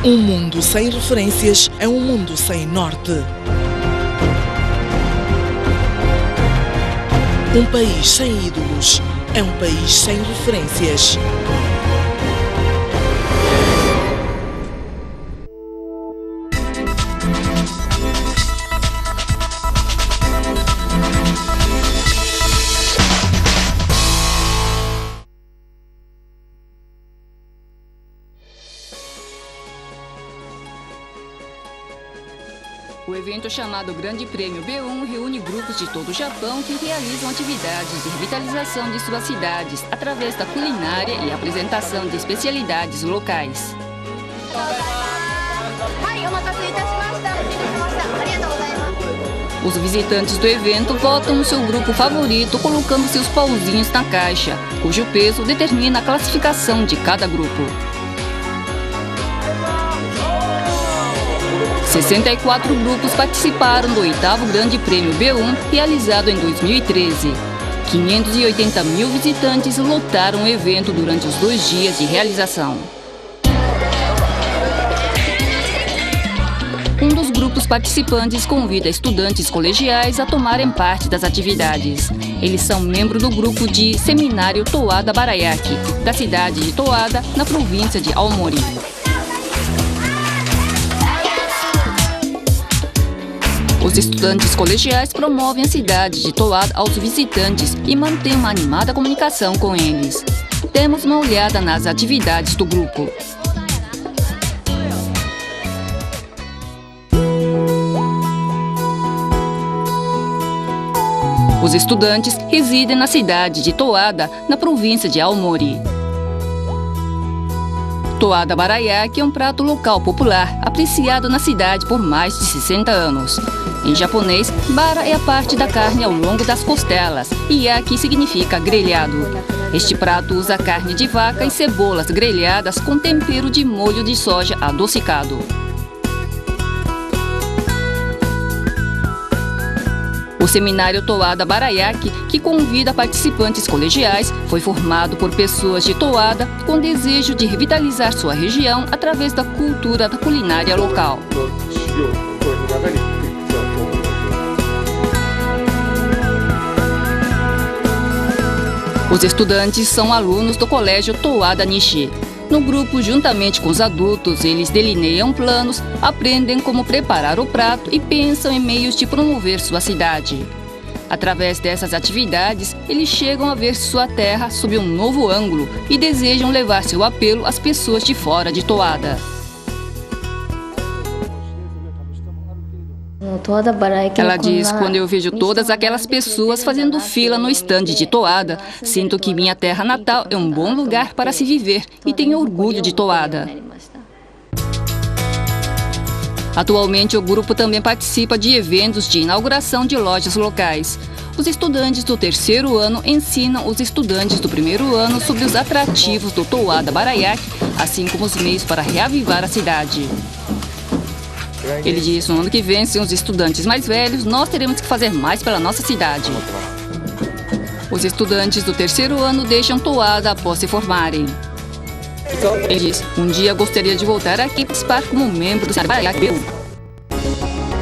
Um mundo sem referências é um mundo sem norte. Um país sem ídolos é um país sem referências. O evento chamado Grande Prêmio B1 reúne grupos de todo o Japão que realizam atividades de revitalização de suas cidades através da culinária e apresentação de especialidades locais. Os visitantes do evento votam no seu grupo favorito colocando seus pauzinhos na caixa, cujo peso determina a classificação de cada grupo. 64 grupos participaram do 8º Grande Prêmio B1, realizado em 2013. 580 mil visitantes lotaram o evento durante os 2 dias de realização. Um dos grupos participantes convida estudantes colegiais a tomarem parte das atividades. Eles são membros do grupo de Seminário Toada Barayaki, da cidade de Toada, na província de Aomori. Os estudantes colegiais promovem a cidade de Toada aos visitantes e mantêm uma animada comunicação com eles. Demos uma olhada nas atividades do grupo. Os estudantes residem na cidade de Toada, na província de Aomori. Toada Barayaki é um prato local popular, apreciado na cidade por mais de 60 anos. Em japonês, bara é a parte da carne ao longo das costelas e yaki significa grelhado. Este prato usa carne de vaca e cebolas grelhadas com tempero de molho de soja adocicado. O Seminário Toada Barayaki, que convida participantes colegiais, foi formado por pessoas de Toada com desejo de revitalizar sua região através da cultura da culinária local. Os estudantes são alunos do Colégio Toada Nishi. No grupo, juntamente com os adultos, eles delineiam planos, aprendem como preparar o prato e pensam em meios de promover sua cidade. Através dessas atividades, eles chegam a ver sua terra sob um novo ângulo e desejam levar seu apelo às pessoas de fora de Toada. Ela diz, quando eu vejo todas aquelas pessoas fazendo fila no estande de Toada, sinto que minha terra natal é um bom lugar para se viver e tenho orgulho de Toada. Atualmente, o grupo também participa de eventos de inauguração de lojas locais. Os estudantes do 3º ano ensinam os estudantes do 1º ano sobre os atrativos do Toada Barayaki, assim como os meios para reavivar a cidade. Ele diz, no ano que vem, sem os estudantes mais velhos, nós teremos que fazer mais pela nossa cidade. Os estudantes do 3º ano deixam Toada após se formarem. Ele diz, um dia gostaria de voltar aqui e participar como membro do Seminário Barayaki.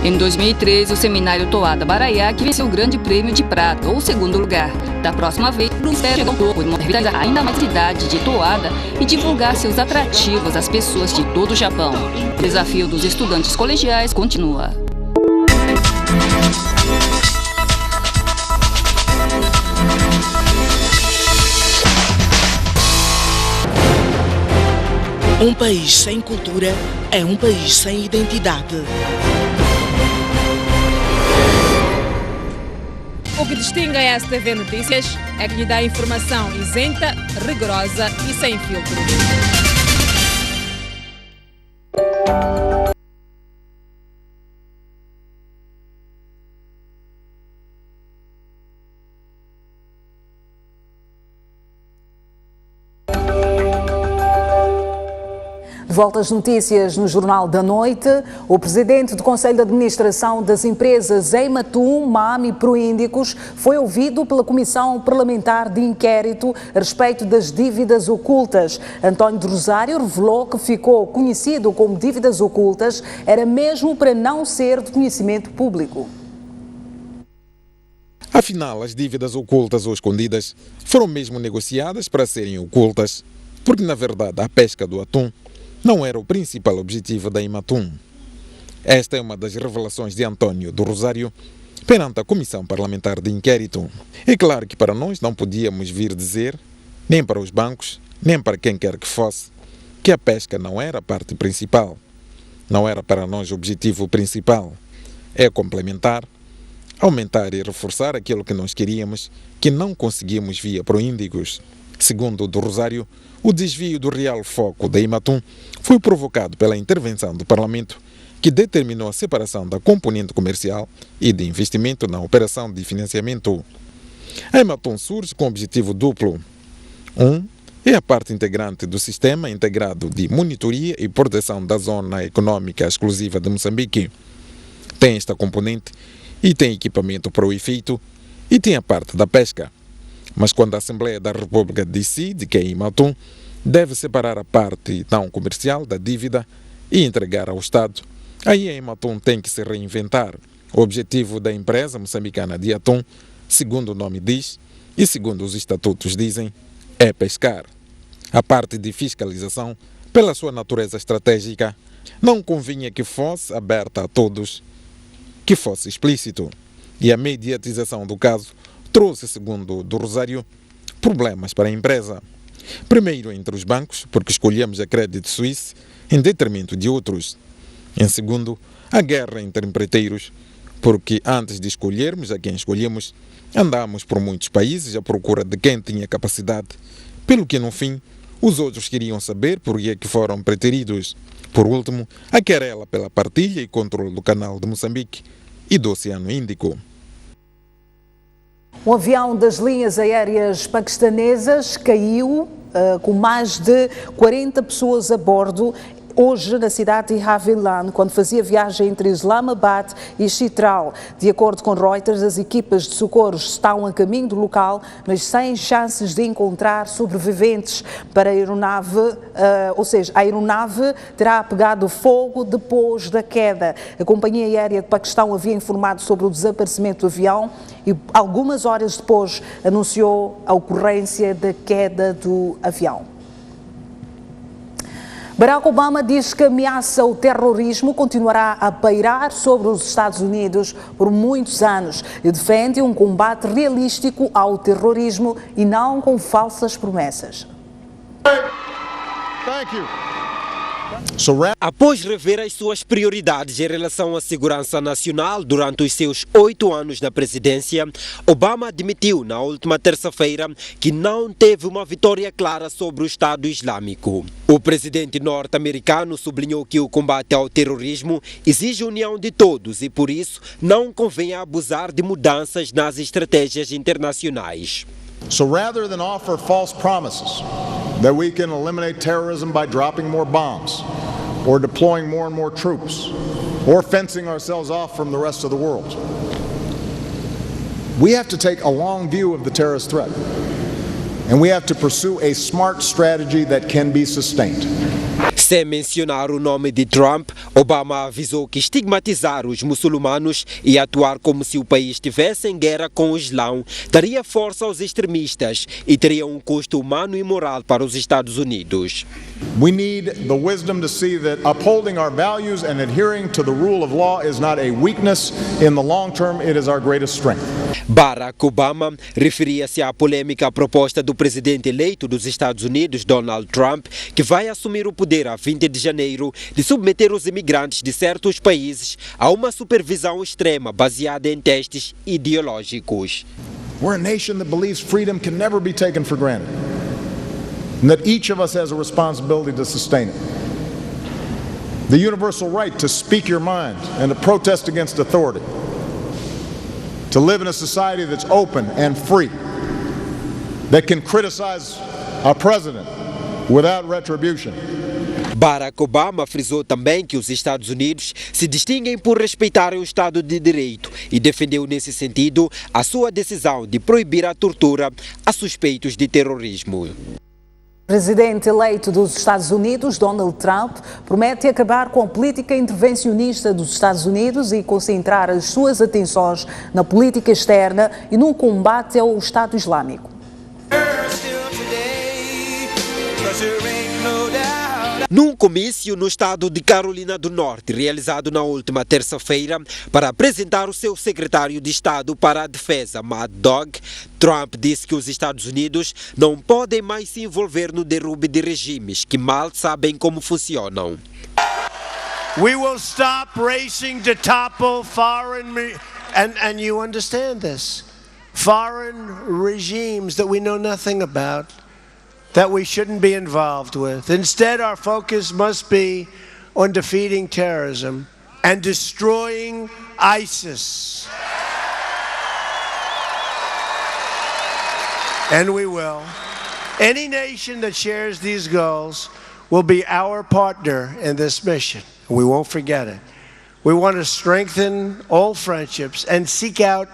Em 2013, o Seminário Toada Barayaki venceu o Grande Prêmio de Prata, ou 2º lugar. Da próxima vez, o grupo chegou ao topo de revitalizar ainda mais a cidade de Toada e divulgar seus atrativos às pessoas de todo o Japão. O desafio dos estudantes colegiais continua. Um país sem cultura é um país sem identidade. O que distingue a STV Notícias é que lhe dá informação isenta, rigorosa e sem filtro. volta às notícias no Jornal da Noite. O presidente do Conselho de Administração das Empresas Ematum, MAM e Proíndicos foi ouvido pela Comissão Parlamentar de Inquérito a respeito das dívidas ocultas. António de Rosário revelou que ficou conhecido como dívidas ocultas era mesmo para não ser de conhecimento público. Afinal, as dívidas ocultas ou escondidas foram mesmo negociadas para serem ocultas, porque na verdade a pesca do atum não era o principal objetivo da Ematum. Esta é uma das revelações de António do Rosário perante a Comissão Parlamentar de Inquérito. É claro que para nós não podíamos vir dizer, nem para os bancos, nem para quem quer que fosse, que a pesca não era a parte principal. Não era para nós o objetivo principal. É complementar, aumentar e reforçar aquilo que nós queríamos, que não conseguimos via Proíndicos. Segundo o do Rosário, o desvio do real foco da Ematum foi provocado pela intervenção do Parlamento, que determinou a separação da componente comercial e de investimento na operação de financiamento. A Ematum surge com objetivo duplo. É a parte integrante do Sistema Integrado de Monitoria e Proteção da Zona Econômica Exclusiva de Moçambique. Tem esta componente e tem equipamento para o efeito e tem a parte da pesca. Mas quando a Assembleia da República decide que a Ematum deve separar a parte não comercial da dívida e entregar ao Estado, aí a Ematum tem que se reinventar. O objetivo da empresa moçambicana de atum, segundo o nome diz, e segundo os estatutos dizem, é pescar. A parte de fiscalização, pela sua natureza estratégica, não convinha que fosse aberta a todos, que fosse explícito. E a mediatização do caso trouxe, segundo o do Rosário, problemas para a empresa. Primeiro entre os bancos, porque escolhemos a Credit Suisse em detrimento de outros. Em segundo, a guerra entre empreiteiros, porque antes de escolhermos a quem escolhemos, andámos por muitos países à procura de quem tinha capacidade, pelo que no fim os outros queriam saber por que foram preteridos. Por último, a querela pela partilha e controle do canal de Moçambique e do Oceano Índico. Um avião das linhas aéreas paquistanesas caiu com mais de 40 pessoas a bordo hoje na cidade de Haviland, quando fazia viagem entre Islamabad e Chitral. De acordo com Reuters, as equipas de socorros estão a caminho do local, mas sem chances de encontrar sobreviventes para a aeronave, a aeronave terá pegado fogo depois da queda. A Companhia Aérea de Paquistão havia informado sobre o desaparecimento do avião e algumas horas depois anunciou a ocorrência da queda do avião. Barack Obama diz que a ameaça ao terrorismo continuará a pairar sobre os Estados Unidos por muitos anos e defende um combate realístico ao terrorismo e não com falsas promessas. Após rever as suas prioridades em relação à segurança nacional durante os seus 8 anos na presidência, Obama admitiu na última terça-feira que não teve uma vitória clara sobre o Estado Islâmico. O presidente norte-americano sublinhou que o combate ao terrorismo exige união de todos e, por isso, não convém abusar de mudanças nas estratégias internacionais. So rather than offer false promises that we can eliminate terrorism by dropping more bombs or deploying more and more troops or fencing ourselves off from the rest of the world, we have to take a long view of the terrorist threat and we have to pursue a smart strategy that can be sustained. Sem mencionar o nome de Trump, Obama avisou que estigmatizar os muçulmanos e atuar como se o país estivesse em guerra com o Islão daria força aos extremistas e teria um custo humano e moral para os Estados Unidos. We need the wisdom to see that upholding our values and adhering to the rule of law is not a weakness. In the long term, it is our greatest strength. Barack Obama referia-se à polêmica proposta do presidente eleito dos Estados Unidos, Donald Trump, que vai assumir o poder a 20 de janeiro, de submeter os imigrantes de certos países a uma supervisão extrema baseada em testes ideológicos. We're a nation that believes freedom can never be taken for granted, and that each of us has a responsibility to sustain it. The universal right to speak your mind and to protest against authority, to live in a society that's open and free, that can criticize a president without retribution. Barack Obama frisou também que os Estados Unidos se distinguem por respeitarem o Estado de Direito e defendeu nesse sentido a sua decisão de proibir a tortura a suspeitos de terrorismo. O presidente eleito dos Estados Unidos, Donald Trump, promete acabar com a política intervencionista dos Estados Unidos e concentrar as suas atenções na política externa e no combate ao Estado Islâmico. Num comício no estado de Carolina do Norte, realizado na última terça-feira, para apresentar o seu secretário de Estado para a Defesa, Matt Dogg, Trump disse que os Estados Unidos não podem mais se envolver no derrube de regimes que mal sabem como funcionam. We will stop racing to topple foreign, and you understand this, foreign regimes that we know nothing about, that we shouldn't be involved with. Instead, our focus must be on defeating terrorism and destroying ISIS. And we will. Any nation that shares these goals will be our partner in this mission. We won't forget it. We want to strengthen all friendships and seek out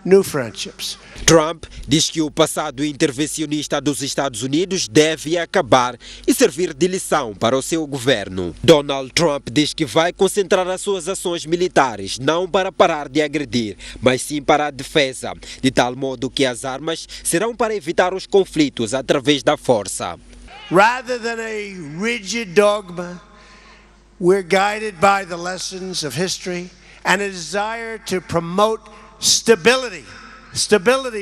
new friendships. Trump diz que o passado intervencionista dos Estados Unidos deve acabar e servir de lição para o seu governo. Donald Trump diz que vai concentrar as suas ações militares não para parar de agredir, mas sim para a defesa, de tal modo que as armas serão para evitar os conflitos através da força. Rather than a rigid dogma, we're guided by the lessons of history and a desire to promote stability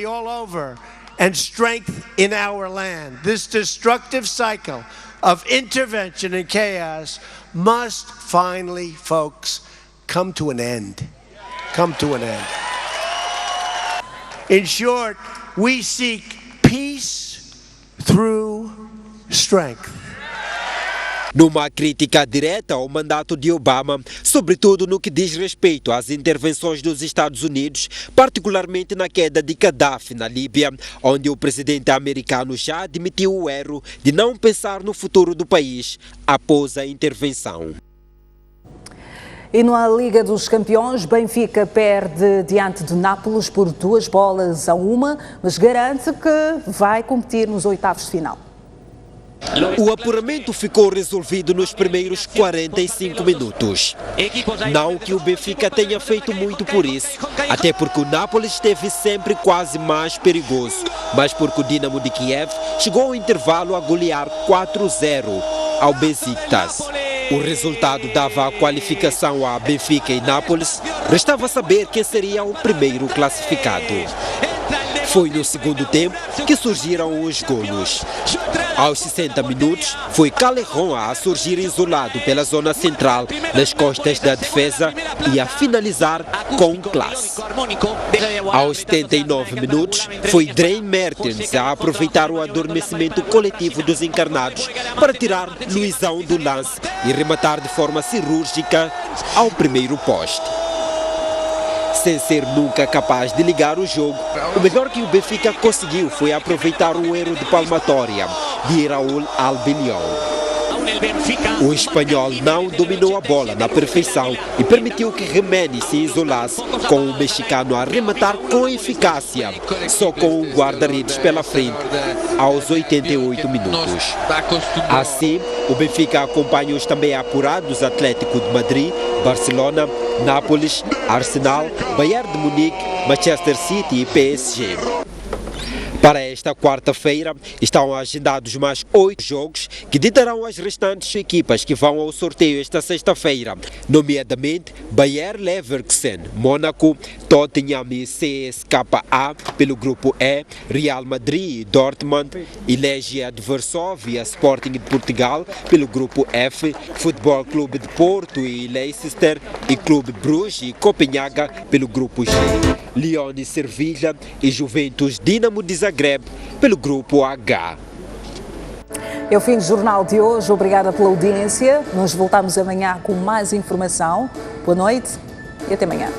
all over, and strength in our land. This destructive cycle of intervention and chaos must finally, folks, come to an end. Come to an end. In short, we seek peace through strength. Numa crítica direta ao mandato de Obama, sobretudo no que diz respeito às intervenções dos Estados Unidos, particularmente na queda de Gaddafi na Líbia, onde o presidente americano já admitiu o erro de não pensar no futuro do país após a intervenção. E na Liga dos Campeões, Benfica perde diante de Nápoles por 2-1, mas garante que vai competir nos oitavos de final. O apuramento ficou resolvido nos primeiros 45 minutos. Não que o Benfica tenha feito muito por isso, até porque o Nápoles esteve sempre quase mais perigoso, mas porque o Dinamo de Kiev chegou ao intervalo a golear 4-0 ao Besiktas. O resultado dava a qualificação a Benfica e Nápoles, restava saber quem seria o primeiro classificado. Foi no segundo tempo que surgiram os golos. Aos 60 minutos, foi Callejon a surgir isolado pela zona central, nas costas da defesa, e a finalizar com classe. Aos 79 minutos, foi Dries Mertens a aproveitar o adormecimento coletivo dos encarnados para tirar Luizão do lance e rematar de forma cirúrgica ao primeiro poste. Sem ser nunca capaz de ligar o jogo, o melhor que o Benfica conseguiu foi aproveitar um erro de palmatória de Raúl Albiol. O espanhol não dominou a bola na perfeição e permitiu que Jiménez se isolasse, com o mexicano a rematar com eficácia, só com um guarda-redes pela frente, aos 88 minutos. Assim, o Benfica acompanha os também apurados Atlético de Madrid, Barcelona, Nápoles, Arsenal, Bayern de Munique, Manchester City e PSG. Para esta quarta-feira estão agendados mais 8 jogos que ditarão as restantes equipas que vão ao sorteio esta sexta-feira, nomeadamente Bayer Leverkusen, Mônaco, Tottenham e CSKA pelo grupo E, Real Madrid e Dortmund, e Legia de Varsóvia, Sporting de Portugal pelo grupo F, Futebol Clube de Porto e Leicester e Clube Bruges e Copenhaga pelo grupo G, Lyon e Sevilha e Juventus Dinamo de Zagreb pelo grupo H. É o fim do jornal de hoje. Obrigada pela audiência. Nós voltamos amanhã com mais informação. Boa noite e até amanhã.